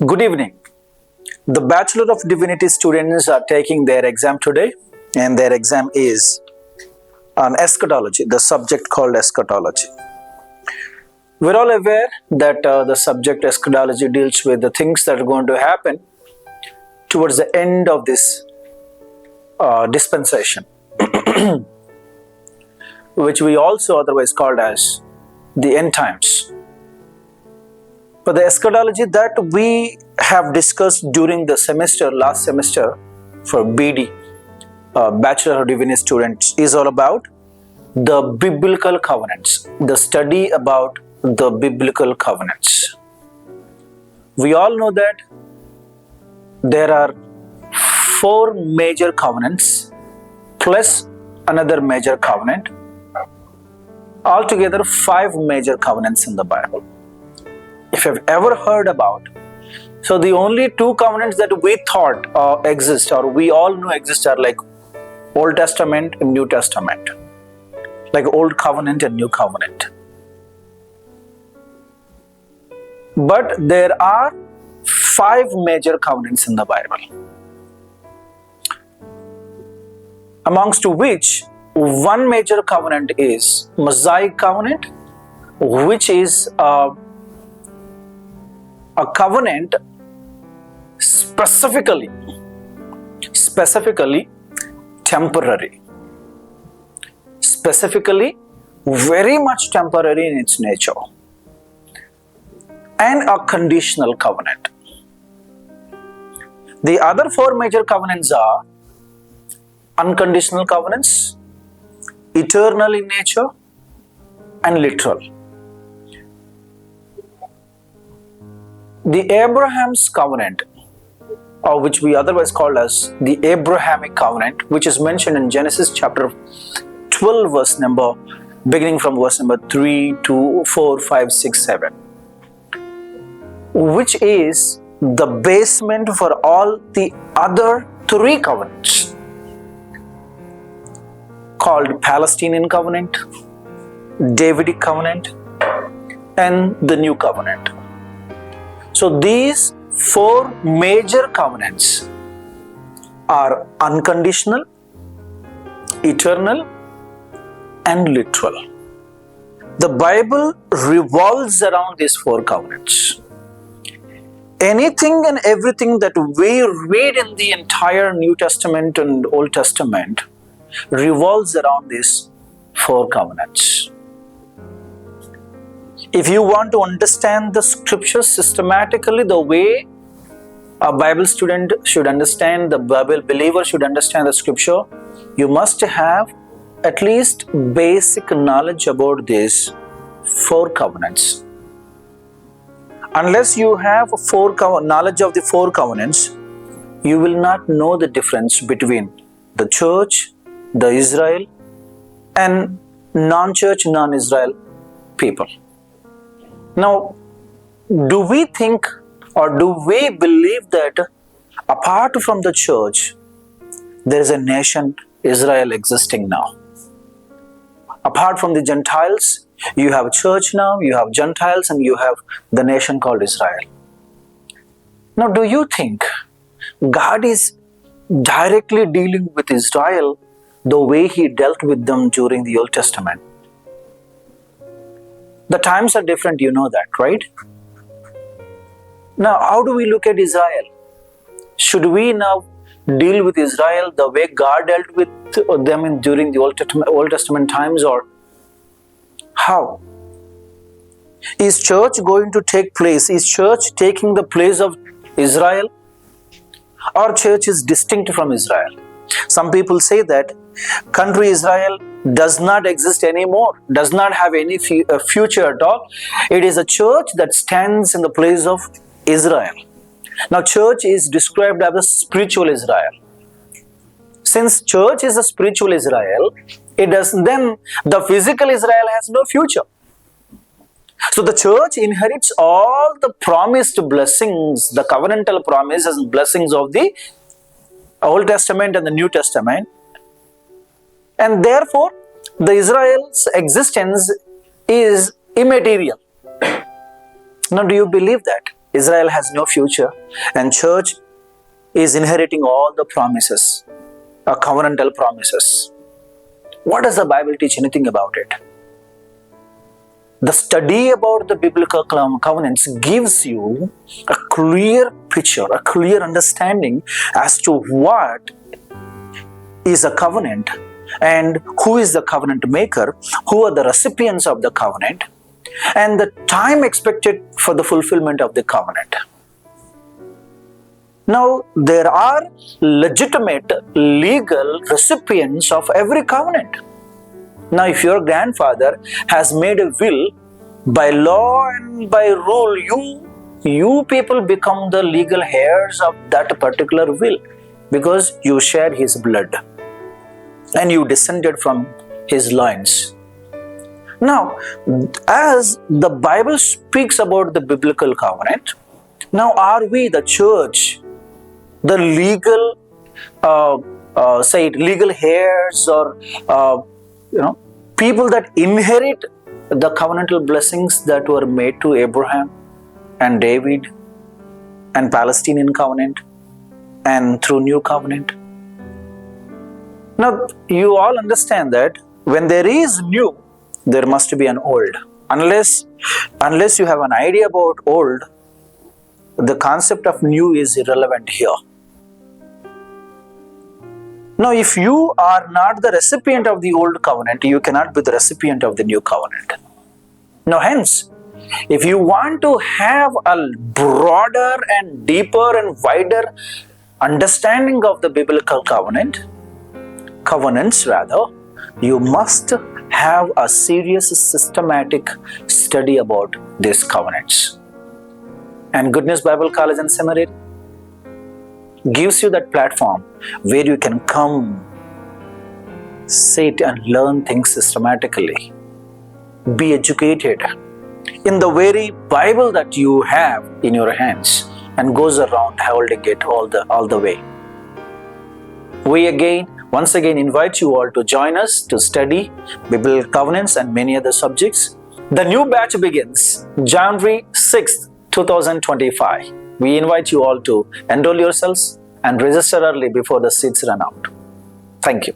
Good evening. The Bachelor of Divinity students are taking their exam today, and their exam is on eschatology, the subject called eschatology. We're all aware that the subject eschatology deals with the things that are going to happen towards the end of this dispensation, which we also otherwise called as the end times. But the eschatology that we have discussed during the semester, last semester, for BD, Bachelor of Divinity students, is all about the biblical covenants, the study about the biblical covenants. We all know that there are 4 major covenants plus another major covenant, altogether 5 major covenants in the Bible. If you've ever heard about, so the only 2 covenants that we thought exist, or we all know exist, are like Old Testament and New Testament, like Old Covenant and New Covenant. But there are 5 major covenants in the Bible, amongst which one major covenant is Mosaic covenant, which is a covenant specifically temporary, specifically very much temporary in its nature, and a conditional covenant. The other 4 major covenants are unconditional covenants, eternal in nature, and literal. The Abraham's covenant, or which we otherwise call as the Abrahamic covenant, which is mentioned in Genesis chapter 12, beginning from verse number 3 to 4, 5, 6, 7, which is the basement for all the other 3 covenants, called Palestinian covenant, Davidic covenant, and the New covenant. So these 4 major covenants are unconditional, eternal, and literal. The Bible revolves around these 4 covenants. Anything and everything that we read in the entire New Testament and Old Testament revolves around these 4 covenants. If you want to understand the scriptures systematically, the way a Bible student should understand, the Bible believer should understand the scripture, you must have at least basic knowledge about these 4 covenants. Unless you have knowledge of the 4 covenants, you will not know the difference between the church, the Israel, and non-church, non-Israel people. Now, do we think or do we believe that apart from the church, there is a nation, Israel, existing now? Apart from the Gentiles, you have church now, you have Gentiles, and you have the nation called Israel. Now, do you think God is directly dealing with Israel the way He dealt with them during the Old Testament? The times are different, you know that, right? Now, how do we look at Israel? Should we now deal with Israel the way God dealt with them during the Old Testament times, or how? Is church going to take place? Is church taking the place of Israel? Or church is distinct from Israel? Some people say that country Israel does not exist anymore, does not have any future at all. It is a church that stands in the place of Israel. Now, church is described as a spiritual Israel. Since church is a spiritual Israel, then the physical Israel has no future. So the church inherits all the promised blessings, the covenantal promises and blessings of the Old Testament and the New Testament. And therefore, the Israel's existence is immaterial. Now, do you believe that? Israel has no future, and church is inheriting all the promises, covenantal promises. What does the Bible teach anything about it? The study about the biblical covenants gives you a clear picture, a clear understanding as to what is a covenant and who is the covenant maker, who are the recipients of the covenant, and the time expected for the fulfillment of the covenant. Now, there are legitimate legal recipients of every covenant. Now, if your grandfather has made a will, by law and by rule, you people become the legal heirs of that particular will because you share his blood and you descended from his loins. Now, as the Bible speaks about the biblical covenant, now are we, the church, the legal, legal heirs or people that inherit the covenantal blessings that were made to Abraham and David and Palestinian covenant and through new covenant? Now, you all understand that when there is new, there must be an old. Unless you have an idea about old, the concept of new is irrelevant here. Now, if you are not the recipient of the old covenant, you cannot be the recipient of the new covenant. Now, hence, if you want to have a broader and deeper and wider understanding of the biblical covenants, you must have a serious systematic study about these covenants. And Goodness Bible College and Seminary gives you that platform where you can come, sit and learn things systematically, be educated in the very Bible that you have in your hands and goes around holding it all the way. We once again invite you all to join us to study biblical covenants and many other subjects. The new batch begins January 6th, 2025. We invite you all to enroll yourselves and register early before the seats run out. Thank you.